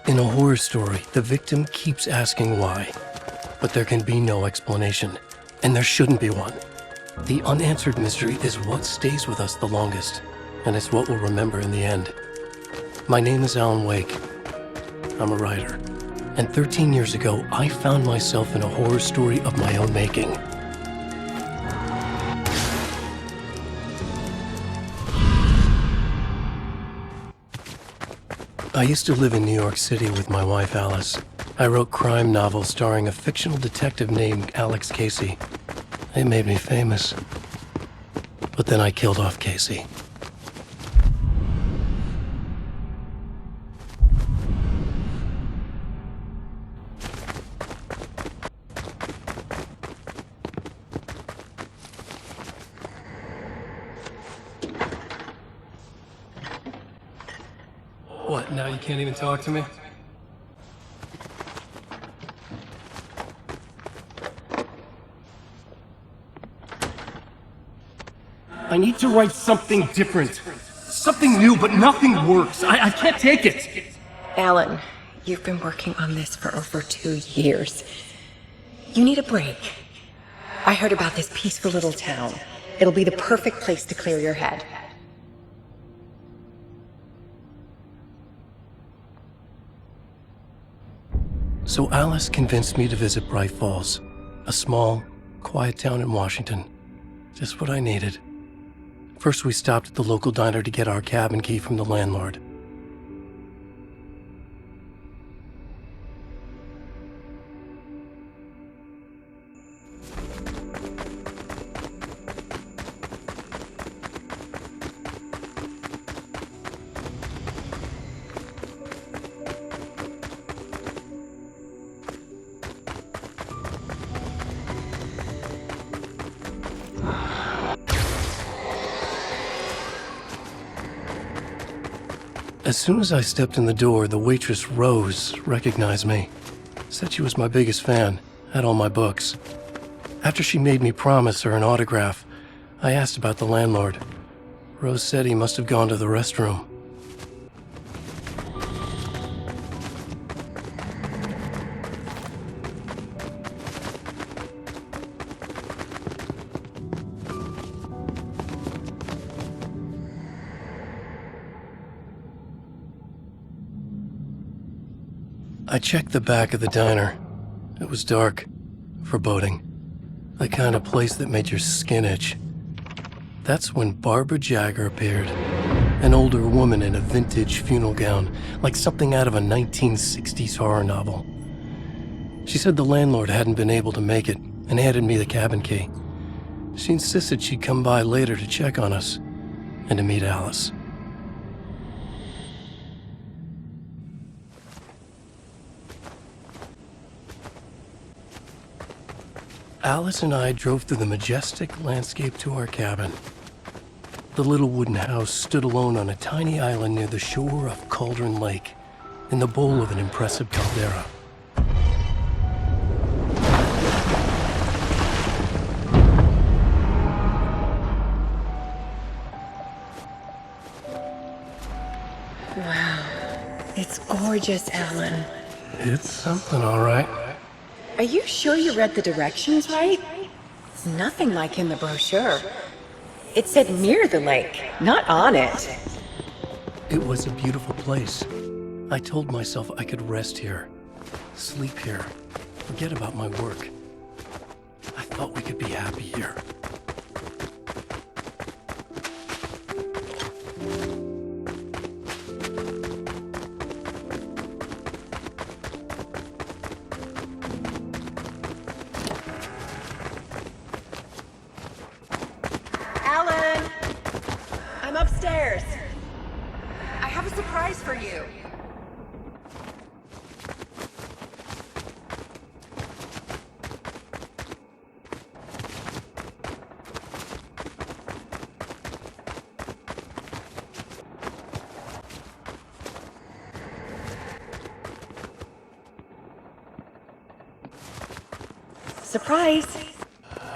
In a horror story, the victim keeps asking why, but there can be no explanation, and there shouldn't be one. The unanswered mystery is what stays with us the longest, and it's what we'll remember in the end. My name is Alan Wake. I'm a writer, and 13 years ago, I found myself in a horror story of my own making. I used to live in New York City with my wife, Alice. I wrote crime novels starring a fictional detective named Alex Casey. They made me famous. But then I killed off Casey. What, now you can't even talk to me? I need to write something different. Something new, but nothing works. I can't take it. Alan, you've been working on this for over 2 years. You need a break. I heard about this peaceful little town. It'll be the perfect place to clear your head. So Alice convinced me to visit Bright Falls, a small, quiet town in Washington. Just what I needed. First, we stopped at the local diner to get our cabin key from the landlord. As soon as I stepped in the door, the waitress, Rose, recognized me. Said she was my biggest fan, had all my books. After she made me promise her an autograph, I asked about the landlord. Rose said he must have gone to the restroom. I checked the back of the diner. It was dark, foreboding, the kind of place that made your skin itch. That's when Barbara Jagger appeared, an older woman in a vintage funeral gown, like something out of a 1960s horror novel. She said the landlord hadn't been able to make it and handed me the cabin key. She insisted she'd come by later to check on us and to meet Alice. Alice and I drove through the majestic landscape to our cabin. The little wooden house stood alone on a tiny island near the shore of Cauldron Lake, in the bowl of an impressive caldera. Wow, it's gorgeous, Alan. It's something, all right. Are you sure you read the directions right? It's nothing like in the brochure. It said near the lake, not on it. It was a beautiful place. I told myself I could rest here, sleep here, forget about my work. I thought we could be happy here. Alan! I'm upstairs. I have a surprise for you. Surprise!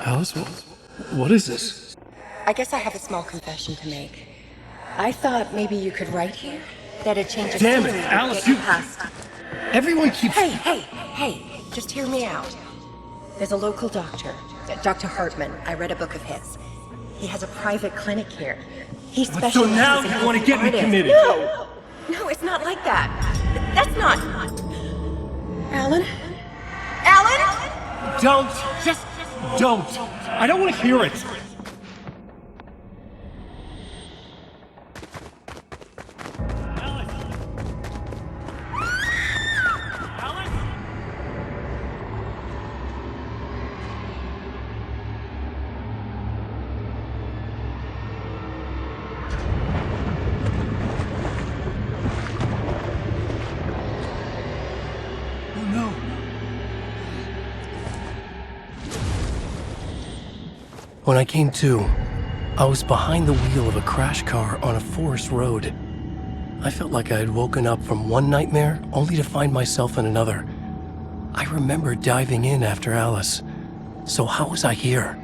Alice, what is this? I guess I have a small confession to make. I thought maybe you could write here? That a change of Damn it, scenery would Alice, get you you- past. Everyone keeps... Hey, just hear me out. There's a local doctor, Dr. Hartman. I read a book of his. He has a private clinic here. He specializes So now in you want to helping get me artists. committed? No, it's not like that. That's not... Alan? Alan? Don't! Just don't! I don't want to hear it! When I came to, I was behind the wheel of a crash car on a forest road. I felt like I had woken up from one nightmare only to find myself in another. I remember diving in after Alice. So how was I here?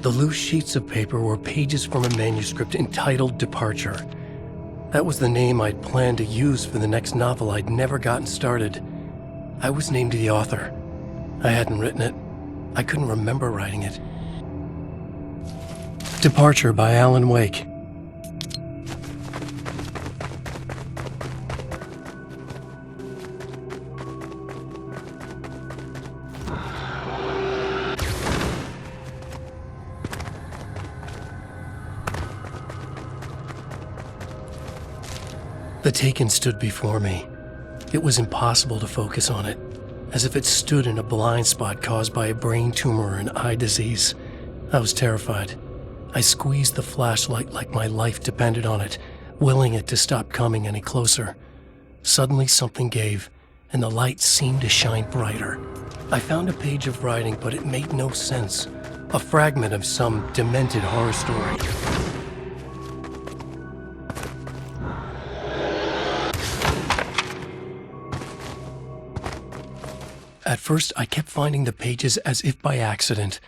The loose sheets of paper were pages from a manuscript entitled Departure. That was the name I'd planned to use for the next novel I'd never gotten started. I was named the author. I hadn't written it. I couldn't remember writing it. Departure by Alan Wake. The Taken stood before me. It was impossible to focus on it, as if it stood in a blind spot caused by a brain tumor and eye disease. I was terrified. I squeezed the flashlight like my life depended on it, willing it to stop coming any closer. Suddenly something gave, and the light seemed to shine brighter. I found a page of writing, but it made no sense. A fragment of some demented horror story. At first, I kept finding the pages as if by accident.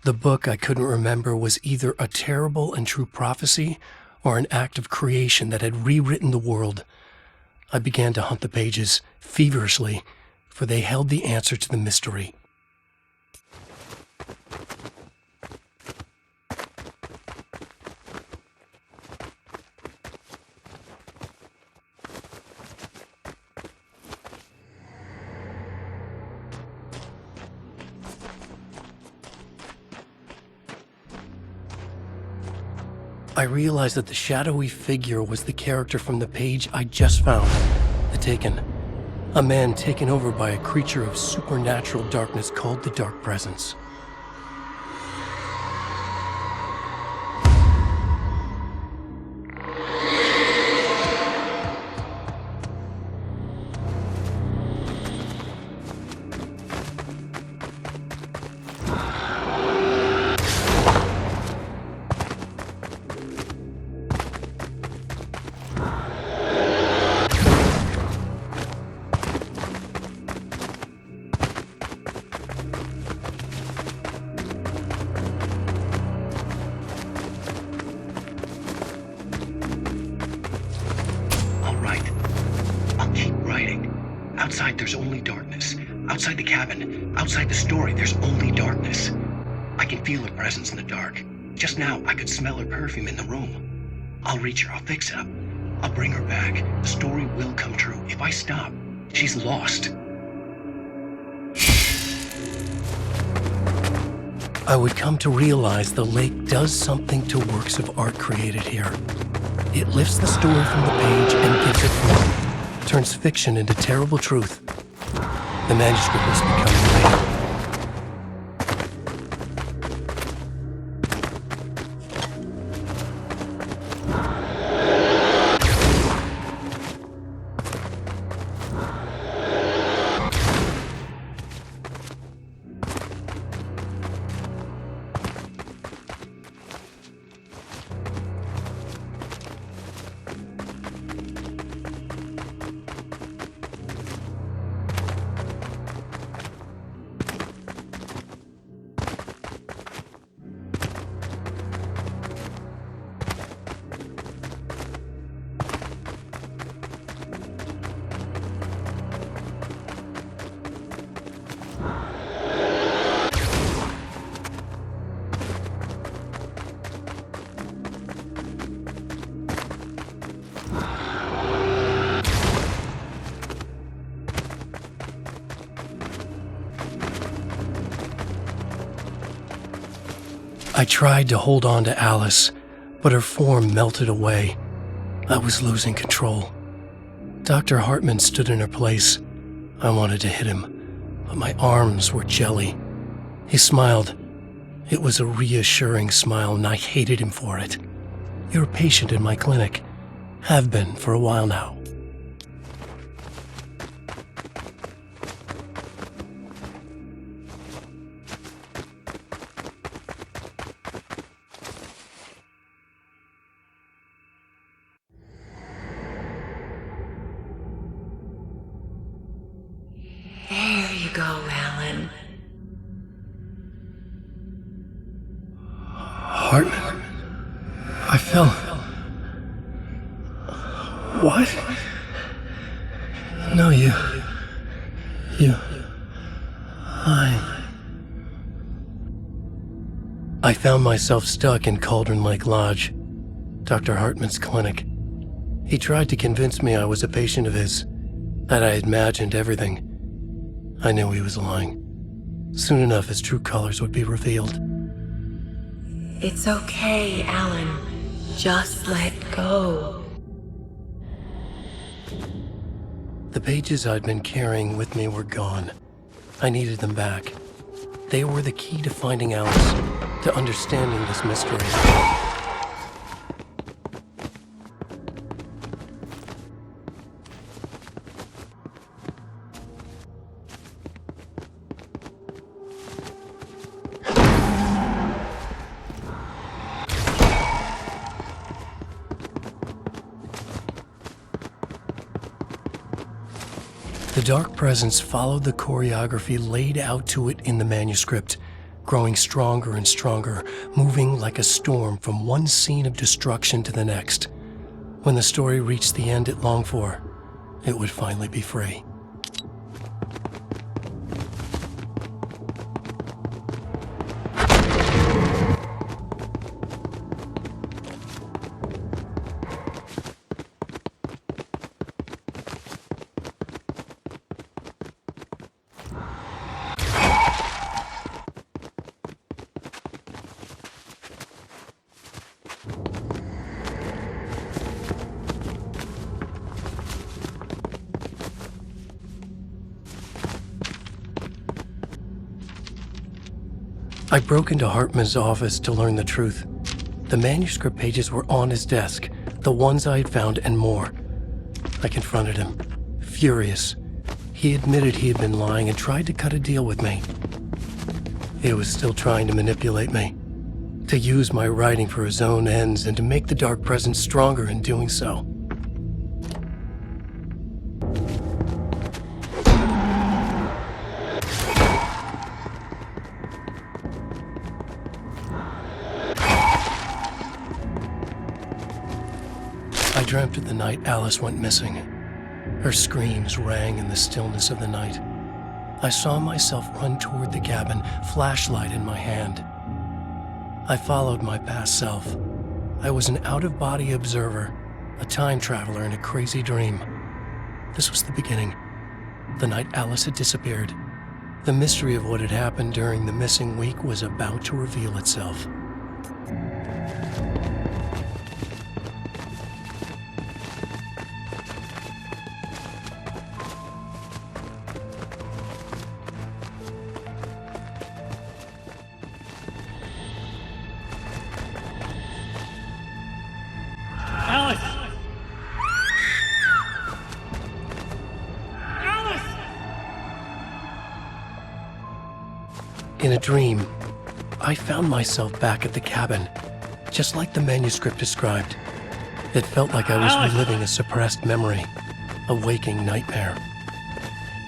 The book I couldn't remember was either a terrible and true prophecy or an act of creation that had rewritten the world. I began to hunt the pages feverishly, for they held the answer to the mystery. I realized that the shadowy figure was the character from the page I just found, The Taken. A man taken over by a creature of supernatural darkness called the Dark Presence. Outside, there's only darkness. Outside the cabin, outside the story, there's only darkness. I can feel her presence in the dark. Just now, I could smell her perfume in the room. I'll reach her, I'll fix it up. I'll bring her back. The story will come true. If I stop, she's lost. I would come to realize the lake does something to works of art created here. It lifts the story from the page and gives it form. Turns fiction into terrible truth. The manuscript was becoming real. I tried to hold on to Alice, but her form melted away. I was losing control. Dr. Hartman stood in her place. I wanted to hit him, but my arms were jelly. He smiled. It was a reassuring smile, and I hated him for it. You're a patient in my clinic. Have been for a while now. There you go, Alan. Hartman? I fell. What? No, you. I found myself stuck in Cauldron Lake Lodge, Dr. Hartman's clinic. He tried to convince me I was a patient of his, that I had imagined everything. I knew he was lying. Soon enough, his true colors would be revealed. It's okay, Alan. Just let go. The pages I'd been carrying with me were gone. I needed them back. They were the key to finding Alice, to understanding this mystery. The dark presence followed the choreography laid out to it in the manuscript, growing stronger and stronger, moving like a storm from one scene of destruction to the next. When the story reached the end it longed for, it would finally be free. I broke into Hartman's office to learn the truth. The manuscript pages were on his desk, the ones I had found and more. I confronted him, furious. He admitted he had been lying and tried to cut a deal with me. He was still trying to manipulate me, to use my writing for his own ends and to make the dark presence stronger in doing so. I dreamt of the night Alice went missing. Her screams rang in the stillness of the night. I saw myself run toward the cabin, flashlight in my hand. I followed my past self. I was an out-of-body observer, a time traveler in a crazy dream. This was the beginning. The night Alice had disappeared. The mystery of what had happened during the missing week was about to reveal itself. In a dream, I found myself back at the cabin, just like the manuscript described. It felt like I was reliving a suppressed memory, a waking nightmare.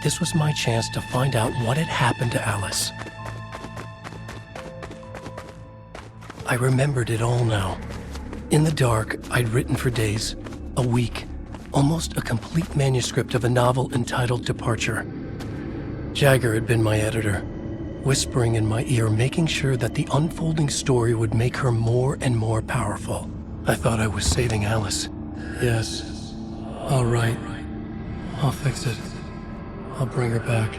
This was my chance to find out what had happened to Alice. I remembered it all now. In the dark, I'd written for days, a week, almost a complete manuscript of a novel entitled Departure. Jagger had been my editor, whispering in my ear, making sure that the unfolding story would make her more and more powerful. I thought I was saving Alice. Yes. All right. I'll fix it. I'll bring her back.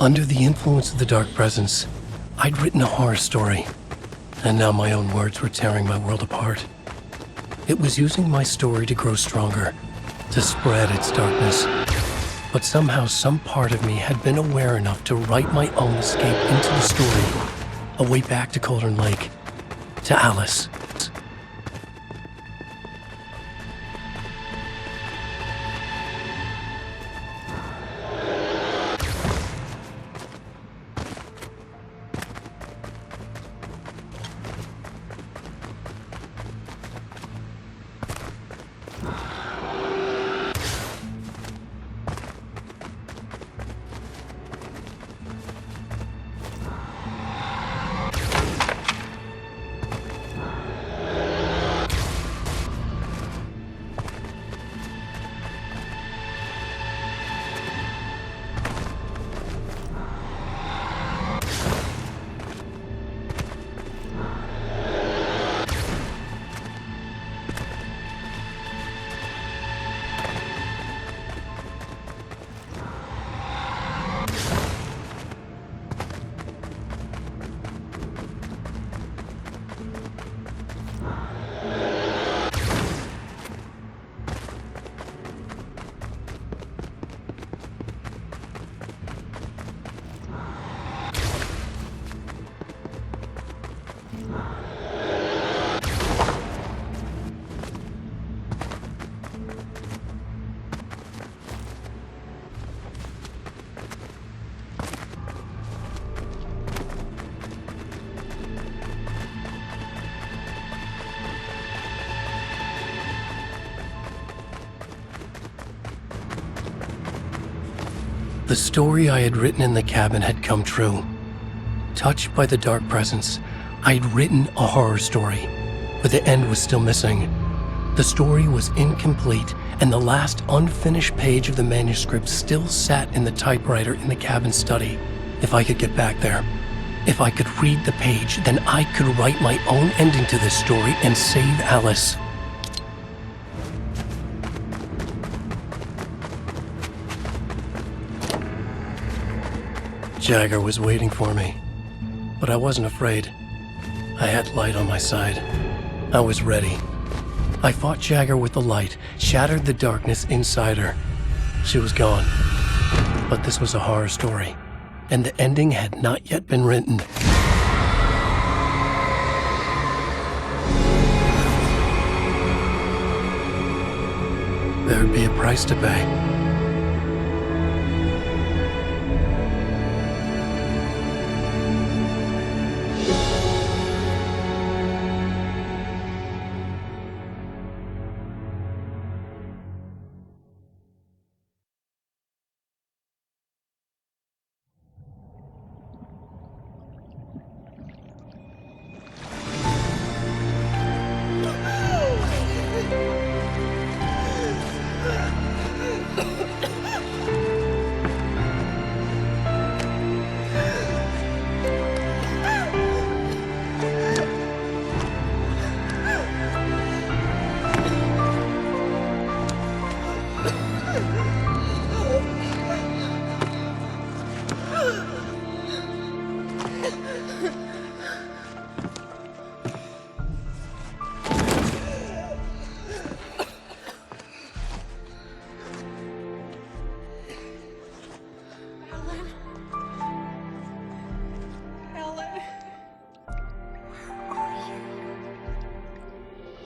Under the influence of the dark presence, I'd written a horror story, and now my own words were tearing my world apart. It was using my story to grow stronger, to spread its darkness. But somehow some part of me had been aware enough to write my own escape into the story, a way back to Cauldron Lake, to Alice. The story I had written in the cabin had come true. Touched by the dark presence, I had written a horror story, but the end was still missing. The story was incomplete, and the last unfinished page of the manuscript still sat in the typewriter in the cabin study. If I could get back there, if I could read the page, then I could write my own ending to this story and save Alice. Jagger was waiting for me, but I wasn't afraid. I had light on my side. I was ready. I fought Jagger with the light, shattered the darkness inside her. She was gone. But this was a horror story, and the ending had not yet been written. There would be a price to pay.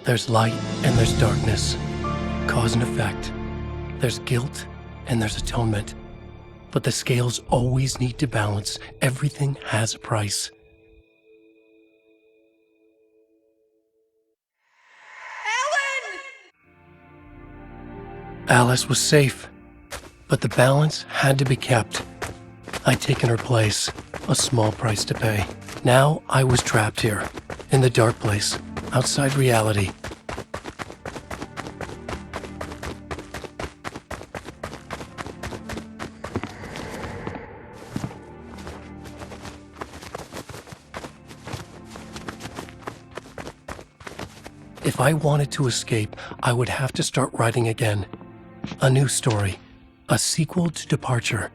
There's light and there's darkness, cause and effect. There's guilt and there's atonement. But the scales always need to balance. Everything has a price. Alice was safe, but the balance had to be kept. I'd taken her place, a small price to pay. Now I was trapped here, in the dark place, outside reality. If I wanted to escape, I would have to start writing again. A new story, a sequel to Departure.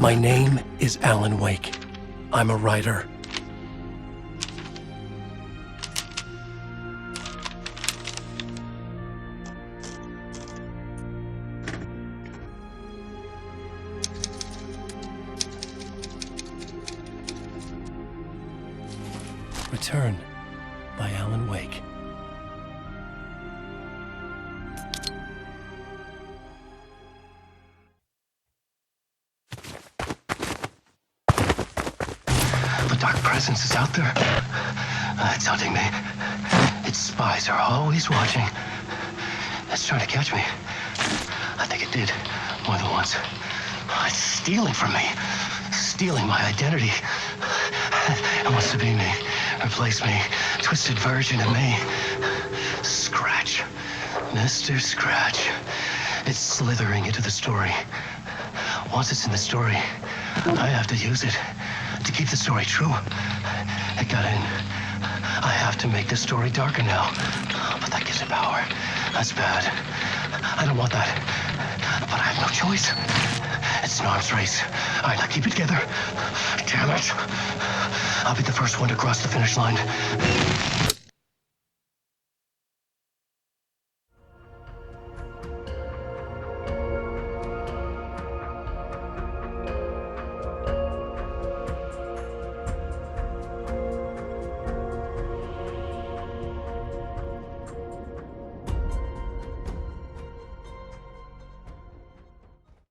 My name is Alan Wake. I'm a writer. Return by Alan Wake. The dark presence is out there. It's hunting me. Its spies are always watching. It's trying to catch me. I think it did more than once. It's stealing from me. Stealing my identity. It wants to be me. Replace me. Twisted version of me. Scratch. Mr. Scratch. It's slithering into the story. Once it's in the story, I have to use it to keep the story true. It got in. I have to make the story darker now. But that gives it power. That's bad. I don't want that. But I have no choice. It's an arms race. All right, now keep it together. Damn it. I'll be the first one to cross the finish line.